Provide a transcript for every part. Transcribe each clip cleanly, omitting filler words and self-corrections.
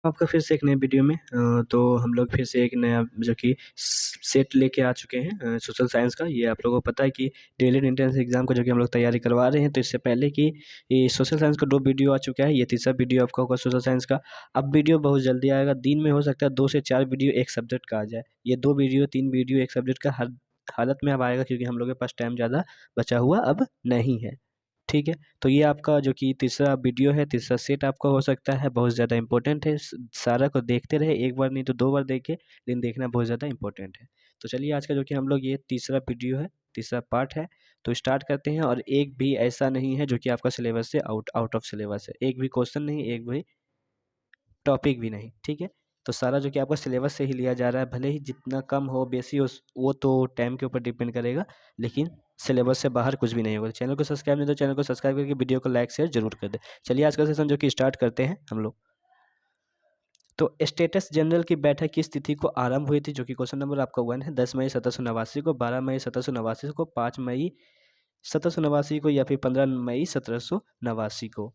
आपका फिर से एक नए वीडियो में तो हम लोग फिर से एक नया जो कि सेट लेके आ चुके हैं सोशल साइंस का। ये आप लोगों को पता है कि डेली एंट्रेंस एग्जाम का जो कि हम लोग तैयारी करवा रहे हैं। तो इससे पहले कि ये सोशल साइंस का 2 वीडियो आ चुका है, ये तीसरा वीडियो आपका होगा सोशल साइंस का। अब वीडियो बहुत जल्दी आएगा, दिन में हो सकता है 2 से 4 वीडियो एक सब्जेक्ट का आ जाए। ये 2 वीडियो 3 वीडियो एक सब्जेक्ट का हर हालत में अब आएगा, क्योंकि हम लोग के पास टाइम ज़्यादा बचा हुआ अब नहीं है। ठीक है, तो ये आपका जो कि तीसरा वीडियो है, तीसरा सेट आपका हो सकता है बहुत ज़्यादा इंपॉर्टेंट है। सारा को देखते रहे, एक बार नहीं तो 2 बार देखे, लेकिन देखना बहुत ज़्यादा इंपॉर्टेंट है। तो चलिए आज का जो कि हम लोग ये तीसरा वीडियो है, तीसरा पार्ट है, तो स्टार्ट करते हैं। और एक भी ऐसा नहीं है जो कि आपका सिलेबस से आउट ऑफ सिलेबस है, एक भी क्वेश्चन नहीं, एक भी टॉपिक भी नहीं। ठीक है, तो सारा जो कि आपका सिलेबस से ही लिया जा रहा है, भले ही जितना कम हो बेसी हो वो तो टाइम के ऊपर डिपेंड करेगा, लेकिन सिलेबस से बाहर कुछ भी नहीं होगा। चैनल को सब्सक्राइब नहीं तो चैनल को सब्सक्राइब करके वीडियो को लाइक शेयर जरूर कर दे। चलिए आज का सेशन जो कि स्टार्ट करते हैं हम लोग। तो स्टेटस जनरल की बैठक की स्थिति को आरंभ हुई थी, जो कि क्वेश्चन नंबर आपका 1 है। 10 मई 1789 को, 12 मई 1789 को, 5 मई 1789 को, या फिर 15 मई 1789 को।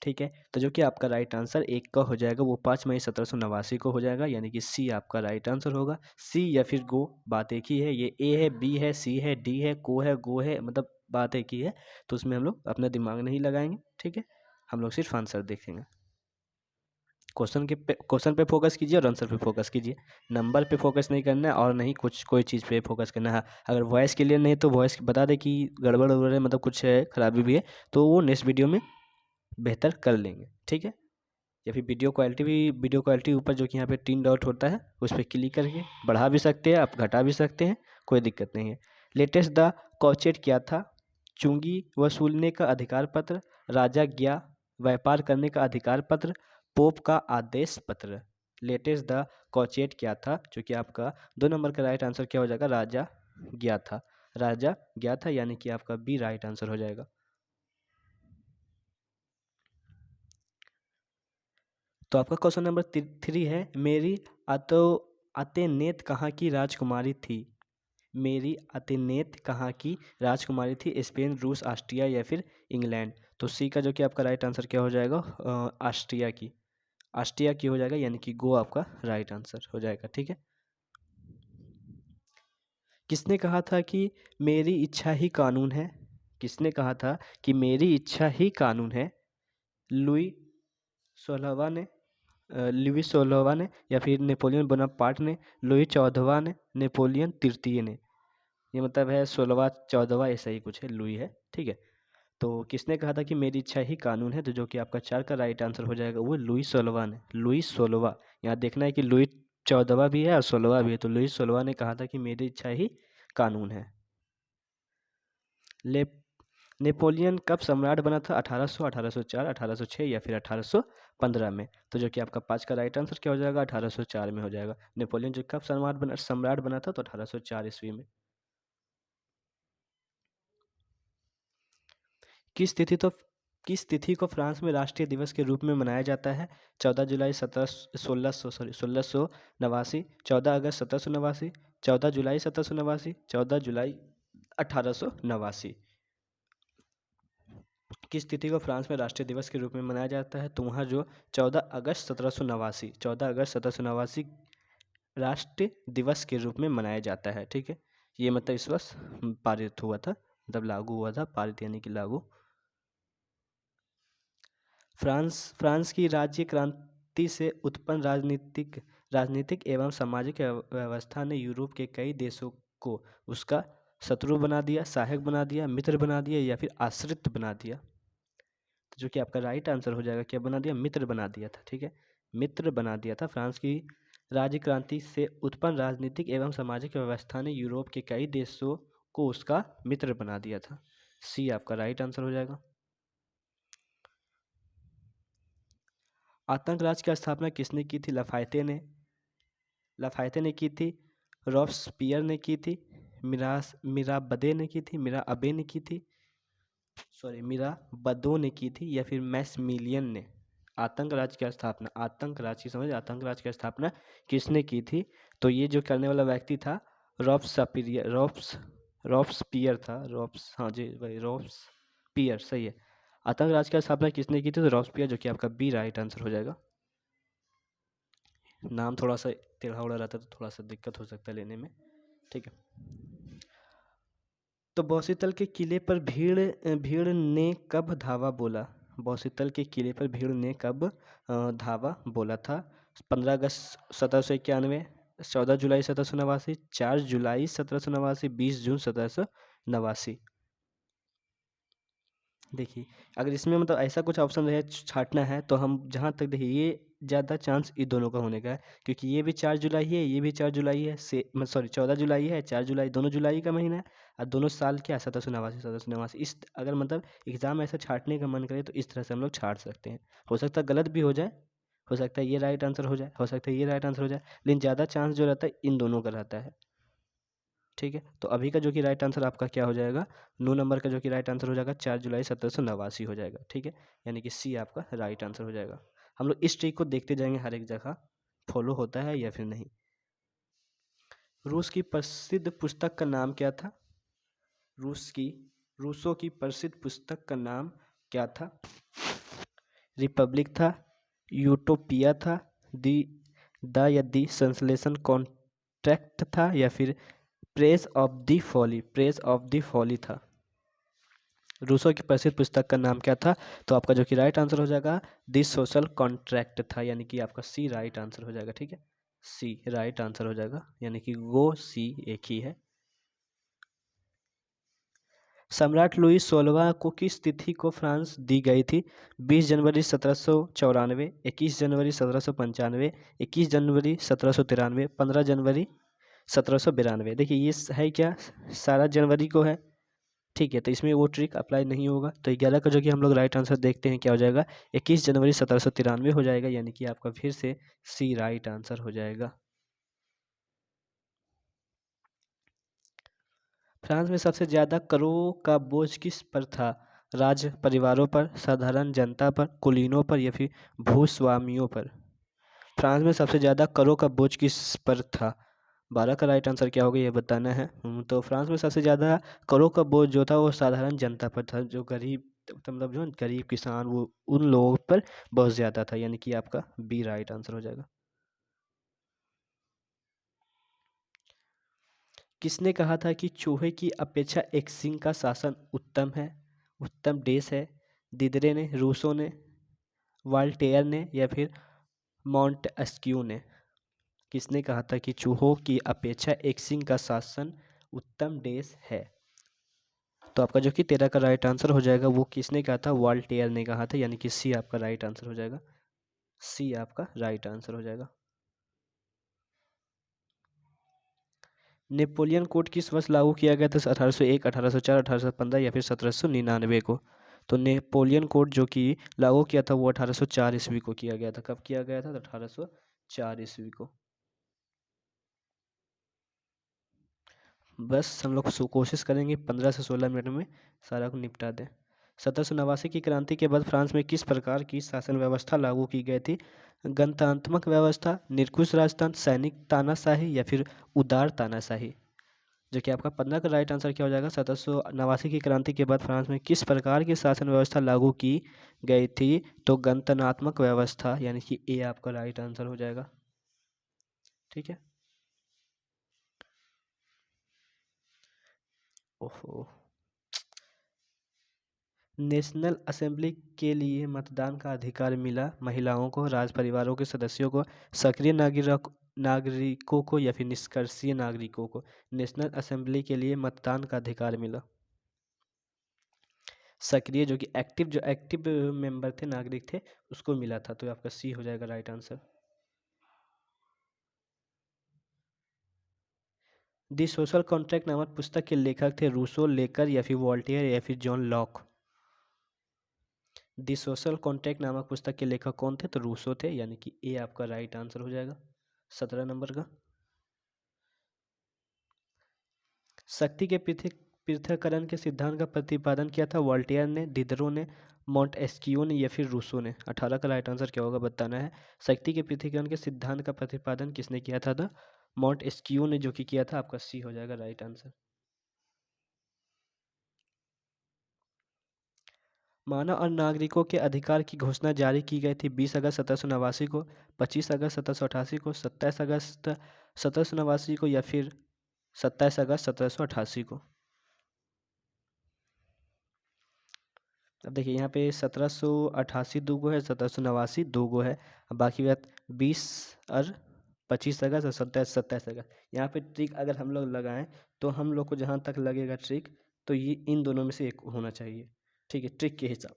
ठीक है, तो जो कि आपका राइट आंसर एक का हो जाएगा वो 5 मई 1789 को हो जाएगा, यानी कि सी आपका राइट आंसर होगा। सी या फिर गो, बात एक ही है। ये ए है, बी है, सी है, डी है, को है, गो है, मतलब बात एक ही है। तो उसमें हम लोग अपना दिमाग नहीं लगाएंगे। ठीक है, हम लोग सिर्फ आंसर देखेंगे। क्वेश्चन पे फोकस कीजिए और आंसर पे फोकस कीजिए। नंबर पे फोकस नहीं करना है और नहीं कुछ कोई चीज़ पे फोकस करना है। अगर वॉइस क्लियर नहीं तो वॉइस बता दे कि गड़बड़ उड़बड़ है, मतलब कुछ है, खराबी भी है, तो वो नेक्स्ट वीडियो में बेहतर कर लेंगे। ठीक है, या फिर वीडियो क्वालिटी ऊपर जो कि यहाँ पे 3 डॉट होता है उस पर क्लिक करके बढ़ा भी सकते हैं, आप घटा भी सकते हैं, कोई दिक्कत नहीं है। लेटेस्ट द कॉचेट क्या था? चुंगी वसूलने का अधिकार पत्र, राजा गया व्यापार करने का अधिकार पत्र, पोप का आदेश पत्र। लेटेस्ट द कॉचेट क्या था, जो कि आपका 2 नंबर का राइट आंसर क्या हो जाएगा? राजा गया था। राजा गया था, यानी कि आपका बी राइट आंसर हो जाएगा। तो आपका क्वेश्चन नंबर 3 है, मेरी अतो अतेनेत कहाँ की राजकुमारी थी? मेरी अतेनेत कहाँ की राजकुमारी थी? स्पेन, रूस, ऑस्ट्रिया या फिर इंग्लैंड? तो सी का जो कि आपका राइट आंसर क्या हो जाएगा? ऑस्ट्रिया की। ऑस्ट्रिया की हो जाएगा, यानी कि गो आपका राइट आंसर हो जाएगा। ठीक है, किसने कहा था कि मेरी इच्छा ही कानून है? किसने कहा था कि मेरी इच्छा ही कानून है? लुई 16वां ने, लुई 16वां ने, या फिर नेपोलियन बोनापार्ट ने, लुई 14वां ने, नेपोलियन तृतीय ने? ये मतलब है 16वां 14वां ऐसा ही कुछ है, लुई है। ठीक है, तो किसने कहा था कि मेरी इच्छा ही कानून है? तो जो कि आपका 4 का राइट आंसर हो जाएगा वो लुई 16वां ने। लुई 16वां, यहाँ देखना है कि लुई 14वां भी है और 16वां भी है। तो लुई 16वां ने कहा था कि मेरी इच्छा ही कानून है। ले नेपोलियन कब सम्राट बना था? 1800, 1804, 1806 या फिर 1815 में? तो जो कि आपका 5 का राइट आंसर क्या हो जाएगा? 1804 में हो जाएगा। नेपोलियन जो कब सम्राट बना था? तो 1804 ईस्वी में। किस तिथि तो किस तिथि को फ्रांस में राष्ट्रीय दिवस के रूप में मनाया जाता है? 14 जुलाई 1789, 14 अगस्त 1789, 14 जुलाई 1789, 14 जुलाई 1889? किस तिथि को फ्रांस में राष्ट्रीय दिवस के रूप में मनाया जाता है? तो वहाँ जो 14 अगस्त 1789, 14 अगस्त 1789 राष्ट्रीय दिवस के रूप में मनाया जाता है। ठीक है, ये मतलब इस वर्ष पारित हुआ था, मतलब लागू हुआ था, पारित यानी कि लागू। फ्रांस की राज्य क्रांति से उत्पन्न राजनीतिक एवं सामाजिक व्यवस्था ने यूरोप के कई देशों को उसका शत्रु बना दिया, सहायक बना दिया, मित्र बना दिया या फिर आश्रित बना दिया? तो जो कि आपका राइट आंसर हो जाएगा, क्या बना दिया? मित्र बना दिया था। ठीक है, मित्र बना दिया था। फ्रांस की राज्य क्रांति से उत्पन्न राजनीतिक एवं सामाजिक व्यवस्था ने यूरोप के कई देशों को उसका मित्र बना दिया था। सी आपका राइट आंसर हो जाएगा। आतंक राज की स्थापना किसने की थी? लफायते ने की थी, रॉब्सपियर ने की थी, मिराबदे ने की थी, मिराअबे ने की थी, मिराबदो ने की थी, या फिर मैक्समिलियन ने? आतंक राज की स्थापना किसने की थी? तो ये जो करने वाला व्यक्ति था रॉब्सपियर था। हाँ जी भाई, रॉब्सपियर सही है। आतंक राज की स्थापना किसने की थी? तो रॉब्सपियर, जो कि आपका बी राइट आंसर हो जाएगा। नाम थोड़ा सा टेढ़ा उड़ा रहता है तो थोड़ा सा दिक्कत हो सकता है लेने में। ठीक है। तो बौसीतल के किले पर भीड़ ने कब धावा बोला? बौसीतल के किले पर भीड़ ने कब धावा बोला था? 15 अगस्त 1791, 14 जुलाई 1789, 4 जुलाई 1789, 20 जून 1789। देखिए, अगर इसमें मतलब ऐसा कुछ ऑप्शन रहे छाँटना है तो हम जहाँ तक देखिए ये ज़्यादा चांस इन दोनों का होने का है, क्योंकि ये भी 4 जुलाई है, ये भी 4 जुलाई है, से सॉरी 14 जुलाई है, 4 जुलाई, दोनों जुलाई का महीना है और दोनों साल क्या 1789 1789। इस अगर मतलब एग्ज़ाम ऐसा छाँटने का मन करे तो इस तरह से हम लोग छाँट सकते हैं। हो सकता है गलत भी हो जाए, हो सकता है ये राइट आंसर हो जाए, हो सकता है ये राइट आंसर हो जाए, लेकिन ज़्यादा चांस जो रहता है इन दोनों का रहता है। ठीक है, तो अभी का जो कि राइट आंसर आपका क्या हो जाएगा, 9 नंबर का जो कि राइट आंसर हो जाएगा 4 जुलाई 1789 हो जाएगा। ठीक है, यानी कि सी आपका राइट आंसर हो जाएगा। हम लोग इस ट्रिक को देखते जाएंगे हर एक जगह फॉलो होता है या फिर नहीं। रूस की प्रसिद्ध पुस्तक का नाम क्या था? रूस की रूसों की प्रसिद्ध पुस्तक का नाम क्या था? रिपब्लिक था, यूटोपिया था, दी द या दी संश्लेषण कॉन्ट्रैक्ट था, या फिर प्रेस ऑफ द फॉली था। रूसो की प्रसिद्ध पुस्तक का नाम क्या था? तो आपका जो कि राइट आंसर हो जाएगा दिस सोशल कॉन्ट्रैक्ट था, यानी कि आपका सी राइट आंसर हो जाएगा। ठीक है, सी राइट आंसर हो जाएगा, यानी कि वो सी एक ही है। सम्राट लुई 16वां को किस तिथि को फ्रांस दी गई थी? 20 जनवरी 1794, 21 जनवरी 1795, 21 जनवरी 1793, 15 जनवरी 1792। देखिए ये है क्या, सारा जनवरी को है। ठीक है, तो इसमें वो ट्रिक अप्लाई नहीं होगा, तो 11 का जो कि हम लोग राइट आंसर देखते हैं क्या हो जाएगा, 21 जनवरी 1793 हो जाएगा, यानी कि आपका फिर से सी राइट आंसर हो जाएगा। फ्रांस में सबसे ज़्यादा करों का बोझ किस पर था? राज परिवारों पर, साधारण जनता पर, कुलीनों पर, या फिर भूस्वामियों पर? फ्रांस में सबसे ज़्यादा करों का बोझ किस पर था? 12 का राइट आंसर क्या होगा ये बताना है। तो फ्रांस में सबसे ज़्यादा करों का बोझ जो था वो साधारण जनता पर था, जो गरीब मतलब जो गरीब किसान वो उन लोगों पर बहुत ज़्यादा था, यानी कि आपका बी राइट आंसर हो जाएगा। किसने कहा था कि चूहे की अपेक्षा एक सिंह का शासन उत्तम है? उत्तम डेस है, दिदरे ने, रूसो ने, वाल्टेयर ने, या फिर मॉन्टेस्क्यू ने? किसने कहा था कि चूहों की अपेक्षा एक सिंह का शासन उत्तम डेस है? तो आपका जो कि 13 का राइट आंसर हो जाएगा, वो किसने कहा था? वॉल्टेयर ने कहा था, यानी कि सी आपका राइट आंसर हो जाएगा। सी आपका राइट आंसर हो जाएगा। नेपोलियन कोड किस वर्ष लागू किया गया था? 1801, 1804, 1815, या फिर 1799 को? तो नेपोलियन कोड जो कि लागू किया था वो 1804 ईस्वी को किया गया था। कब किया गया था? तो 1804 ईस्वी को। बस हम लोग कोशिश करेंगे 15 से 16 मिनट में सारा को निपटा दें। 1789 की क्रांति के बाद फ्रांस में किस प्रकार की शासन व्यवस्था लागू की गई थी? गणतंत्रात्मक व्यवस्था, निरंकुश राजतंत्र, सैनिक तानाशाही, या फिर उदार तानाशाही? जो कि आपका 15 का राइट आंसर क्या हो जाएगा, 1789 की क्रांति के बाद फ्रांस में किस प्रकार की शासन व्यवस्था लागू की गई थी? तो गणतंत्रात्मक व्यवस्था, यानी कि ए आपका राइट आंसर हो जाएगा। ठीक है। ओहो, नेशनल असेंबली के लिए मतदान का अधिकार मिला महिलाओं को, राज परिवारों के सदस्यों को, सक्रिय नागरिकों को, या फिर निष्क्रिय नागरिकों को? नेशनल असेंबली के लिए मतदान का अधिकार मिला सक्रिय जो एक्टिव मेंबर थे, नागरिक थे, उसको मिला था, तो आपका सी हो जाएगा राइट आंसर। दी सोशल कॉन्ट्रैक्ट नामक पुस्तक के लेखक थे रूसो, लेकर, या फिर वॉल्टेयर, या फिर जॉन लॉक? दी सोशल कॉन्ट्रैक्ट नामक पुस्तक के लेखक कौन थे? तो रूसो थे, यानी कि ए आपका राइट आंसर हो जाएगा 17 नंबर का। शक्ति के पृथक्करण के सिद्धांत का प्रतिपादन किया था वॉल्टेयर ने, डिडरो ने, मॉन्टेस्क्यू ने, या फिर रूसो ने? 18 का राइट आंसर क्या होगा बताना है। शक्ति के पृथक्करण के सिद्धांत का प्रतिपादन किसने किया था? तो मॉन्टेस्क्यू ने जो कि किया था, आपका सी हो जाएगा राइट आंसर। मानव और नागरिकों के अधिकार की घोषणा जारी की गई थी 20 अगस्त 1789 को, 25 अगस्त 1788 को, 27 अगस्त 1789 को, या फिर 27 अगस्त 1788 को। अब देखिए यहाँ पे 1788 दो गो है, 1789 दो गो है। अब बाकी बात 20 और 25 अगस्त और 27 अगस्त। यहाँ पे ट्रिक अगर हम लोग लगाएं तो हम लोग को जहाँ तक लगेगा ट्रिक, तो ये इन दोनों में से एक होना चाहिए। ठीक है, ट्रिक के हिसाब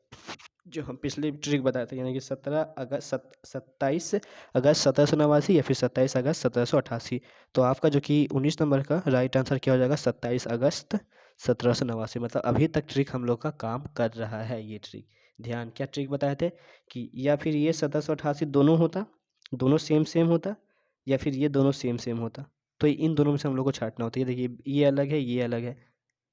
जो हम पिछले ट्रिक बताए थे, यानी कि 27 अगस्त 1789 या फिर 27 अगस्त 1788। तो आपका जो कि 19 नंबर का राइट आंसर क्या हो जाएगा, 27 अगस्त 1789। मतलब अभी तक ट्रिक हम लोग का काम कर रहा है ये ट्रिक। ध्यान, क्या ट्रिक बताए थे कि या फिर ये 1788 दोनों होता, दोनों सेम सेम होता, या फिर ये दोनों सेम सेम होता। तो इन दोनों में से हम लोग को छांटना होता है। ये देखिए, ये अलग है, ये अलग है।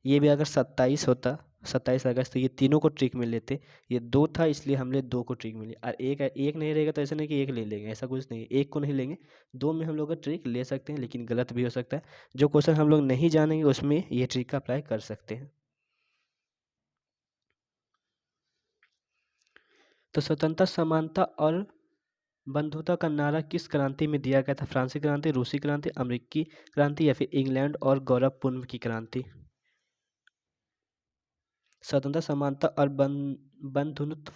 ये भी अगर 27 होता, 27 अगस्त, तो ये तीनों को ट्रिक में लेते। ये दो था इसलिए हमने दो को ट्रिक में लिया। और एक नहीं रहेगा तो ऐसा नहीं कि एक ले लेंगे, ऐसा कुछ नहीं है। एक को नहीं लेंगे, दो में हम लोग का ट्रिक ले सकते हैं, लेकिन गलत भी हो सकता है। जो क्वेश्चन हम लोग नहीं जानेंगे उसमें ये ट्रिक का अप्लाई कर सकते हैं। तो स्वतंत्रता, समानता और बंधुता का नारा किस क्रांति में दिया गया था? फ्रांसीसी क्रांति, रूसी क्रांति, अमेरिकी क्रांति, या फिर इंग्लैंड और गौरवपूर्व की क्रांति? स्वतंत्रता, समानता और बंधुत्व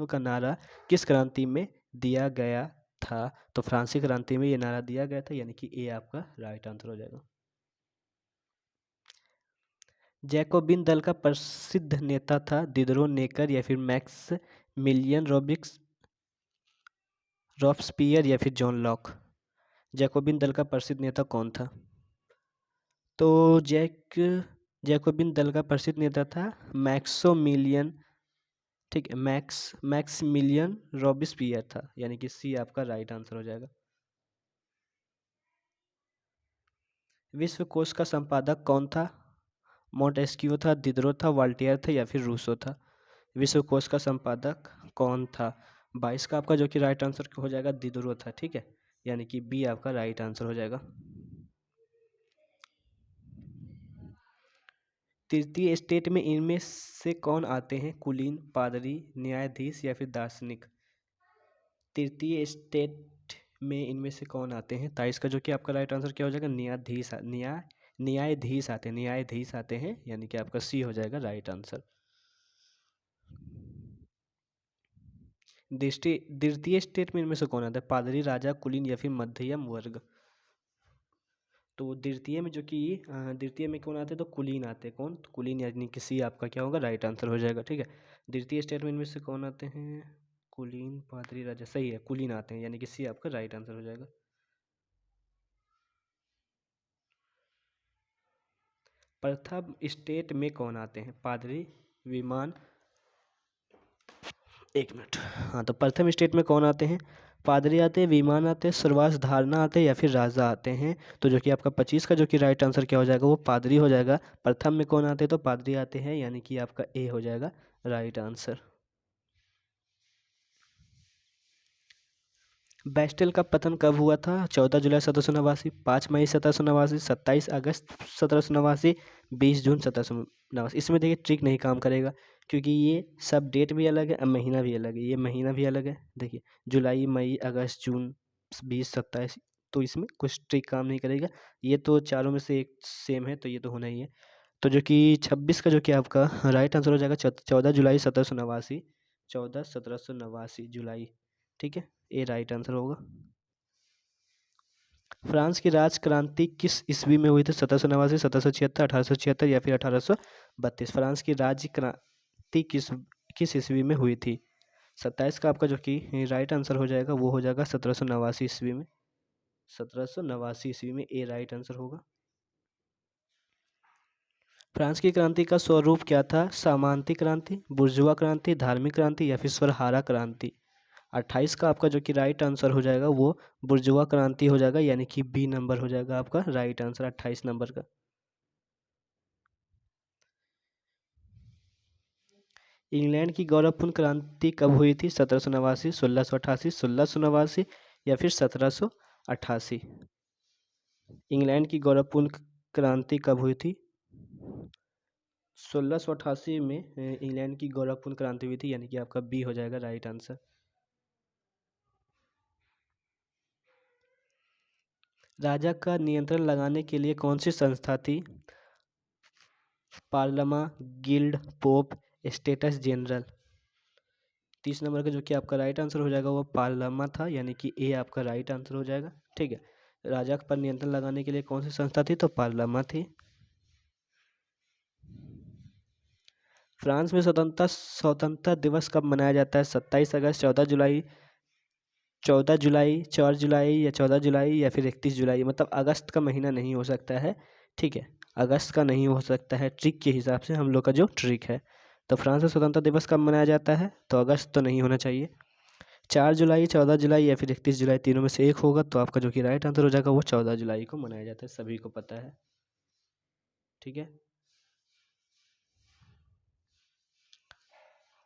का नारा किस क्रांति में दिया गया था? तो फ्रांसीसी क्रांति में ये नारा दिया गया था, यानी कि ए आपका राइट आंसर हो जाएगा। जैकोबिन दल का प्रसिद्ध नेता था दिदरो नेकर, या फिर मैक्स मिलियन रॉब्सपियर, या फिर जॉन लॉक? जैकोबिन दल का प्रसिद्ध नेता कौन था? तो जैकोबिन दल का प्रसिद्ध नेता था मैक्सोमिलियन। ठीक है, मैक्समिलियन रॉबिस्पियर था, यानी कि सी आपका राइट आंसर हो जाएगा। विश्व कोश का संपादक कौन था? मोंटेस्क्यू था, दिदरो था, वाल्टियर था, या फिर रूसो था? विश्व कोश का संपादक कौन था? 22 का आपका जो कि राइट आंसर हो जाएगा दिदरो था। ठीक है, यानी कि बी आपका राइट आंसर हो जाएगा। तृतीय स्टेट में इनमें से कौन आते हैं? कुलीन, पादरी, न्यायाधीश, या फिर दार्शनिक? तृतीय स्टेट में इनमें से कौन आते हैं? 23 का जो कि आपका राइट आंसर क्या हो जाएगा, न्यायाधीश आते हैं, यानी कि आपका सी हो जाएगा राइट आंसर। द्वितीय स्टेट में इनमें से कौन आता है? पादरी, राजा, कुलीन, या फिर मध्यम वर्ग? तो द्वितीय में कौन आते हैं? तो कुलीन आते हैं। कौन? तो कुलीन, यानी कि सी आपका क्या होगा, राइट आंसर हो जाएगा। ठीक है, द्वितीय स्टेट में इनमें से कौन आते हैं? कुलीन, पादरी, राजा। सही है, कुलीन आते हैं, यानी कि सी आपका राइट आंसर हो जाएगा। प्रथम स्टेट में कौन आते हैं? पादरी, विमान, एक मिनट। हाँ, तो प्रथम स्टेट में कौन आते हैं? पादरी आते हैं, विमान आते हैं, सर्वास धारणा आते हैं, या फिर राजा आते हैं? तो जो कि आपका 25 का जो कि राइट आंसर क्या हो जाएगा, वो पादरी हो जाएगा। प्रथम में कौन आते हैं? तो पादरी आते हैं, यानी कि आपका ए हो जाएगा राइट आंसर। बेस्टेल का पतन कब हुआ था? 14 जुलाई 1789, 5 मई 1789, 27 अगस्त 1789, 20 जून 1789? इसमें देखिए ट्रिक नहीं काम करेगा, क्योंकि ये सब डेट भी अलग है और महीना भी अलग है। ये महीना भी अलग है, देखिए जुलाई, मई, अगस्त, जून, 20, 27। तो इसमें कुछ ट्रिक काम नहीं करेगा। ये तो चारों में से एक सेम है, तो ये तो होना ही है। तो जो कि 26 का जो कि आपका राइट आंसर हो जाएगा 14 जुलाई 1789, 14 1789 जुलाई। ठीक है, ए राइट आंसर होगा। फ्रांस की राजक्रांति किस ईस्वी में हुई थी? 1789, 1776, 1876, या फिर 1832? फ्रांस की राज्य क्रांति किस किस ईस्वी में हुई थी? 27 का आपका जो कि राइट आंसर हो जाएगा, वो हो जाएगा 1789 ईस्वी में। 1789 ईस्वी में ए राइट आंसर होगा। फ्रांस की क्रांति का स्वरूप क्या था? सामंती क्रांति, बुर्जुआ क्रांति, धार्मिक क्रांति, या फिर स्वरहारा क्रांति? 28 का आपका जो कि राइट आंसर हो जाएगा वो बुर्जुआ क्रांति हो जाएगा, यानी कि बी नंबर हो जाएगा आपका राइट आंसर 28 नंबर का। इंग्लैंड की गौरवपूर्ण क्रांति कब हुई थी? 1789, 1688, 1689, या फिर 1788? इंग्लैंड की गौरवपूर्ण क्रांति कब हुई थी? 1688 में इंग्लैंड की गोरखपुर क्रांति हुई थी, यानी कि आपका बी हो जाएगा राइट आंसर। राजा का नियंत्रण लगाने के लिए कौन सी संस्था थी? Parlement, guild, pope, states general. 30 number का जो कि आपका राइट आंसर हो जाएगा वो पार्लमा था, यानी कि ए आपका राइट आंसर हो जाएगा। ठीक है, राजा पर नियंत्रण लगाने के लिए कौन सी संस्था थी? तो पार्लमा थी। फ्रांस में स्वतंत्रता दिवस कब मनाया जाता है? 27 अगस्त, 14 जुलाई, 14 जुलाई, 4 जुलाई या 14 जुलाई या फिर 31 जुलाई। मतलब अगस्त का महीना नहीं हो सकता है। ठीक है, अगस्त का नहीं हो सकता है, ट्रिक के हिसाब से हम लोग का जो ट्रिक है। तो फ्रांस में स्वतंत्रता दिवस कब मनाया जाता है? तो अगस्त तो नहीं होना चाहिए। 4 जुलाई, 14 जुलाई या फिर 31 जुलाई, तीनों में से एक होगा। तो आपका जो कि राइट आंसर हो जाएगा वो 14 जुलाई को मनाया जाता है, सभी को पता है। ठीक है,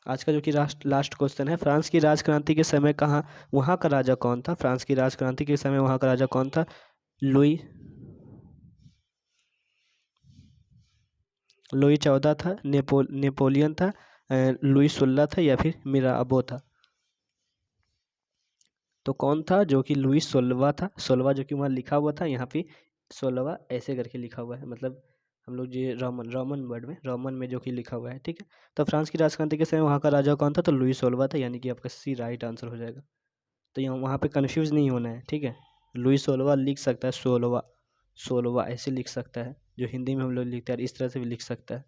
आज का जो कि लास्ट क्वेश्चन है, फ्रांस की राजक्रांति के समय कहाँ वहाँ का राजा कौन था? फ्रांस की राजक्रांति के समय वहाँ का राजा कौन था? लुई लुई 14 था, नेपोलियन था, लुई 16 था या फिर मिराबो था। तो कौन था? जो कि लुई 16 था। 16 जो कि वहाँ लिखा हुआ था, यहाँ पे 16 ऐसे करके लिखा हुआ है, मतलब हम लोग जो रोमन वर्ड में, रोमन में जो कि लिखा हुआ है। ठीक है, तो फ्रांस की राजक्रांति के समय वहाँ का राजा कौन था? तो लुई 16 था, यानी कि आपका सी राइट आंसर हो जाएगा। तो यहाँ वहाँ पे कन्फ्यूज़ नहीं होना है। ठीक है, लुई 16 लिख सकता है, 16 16 ऐसे लिख सकता है, जो हिंदी में हम लोग लिखते हैं, इस तरह से भी लिख सकता है।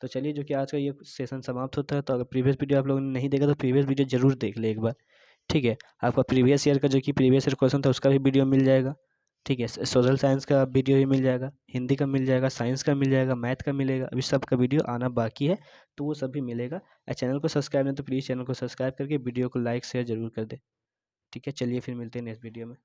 तो चलिए, जो कि आज का ये सेशन समाप्त होता है। तो अगर प्रीवियस वीडियो आप लोगों ने नहीं देखा तो प्रीवियस वीडियो ज़रूर देख ले एक बार। ठीक है, आपका प्रीवियस ईयर का जो कि प्रीवियस ईयर क्वेश्चन था उसका भी वीडियो मिल जाएगा। ठीक है, सोशल साइंस का वीडियो भी मिल जाएगा, हिंदी का मिल जाएगा, साइंस का मिल जाएगा, मैथ का मिलेगा। अभी सब का वीडियो आना बाकी है, तो वो सब भी मिलेगा। चैनल को सब्सक्राइब नहीं तो प्लीज़ चैनल को सब्सक्राइब करके वीडियो को लाइक शेयर जरूर कर दे। ठीक है, चलिए फिर मिलते हैं नेक्स्ट वीडियो में।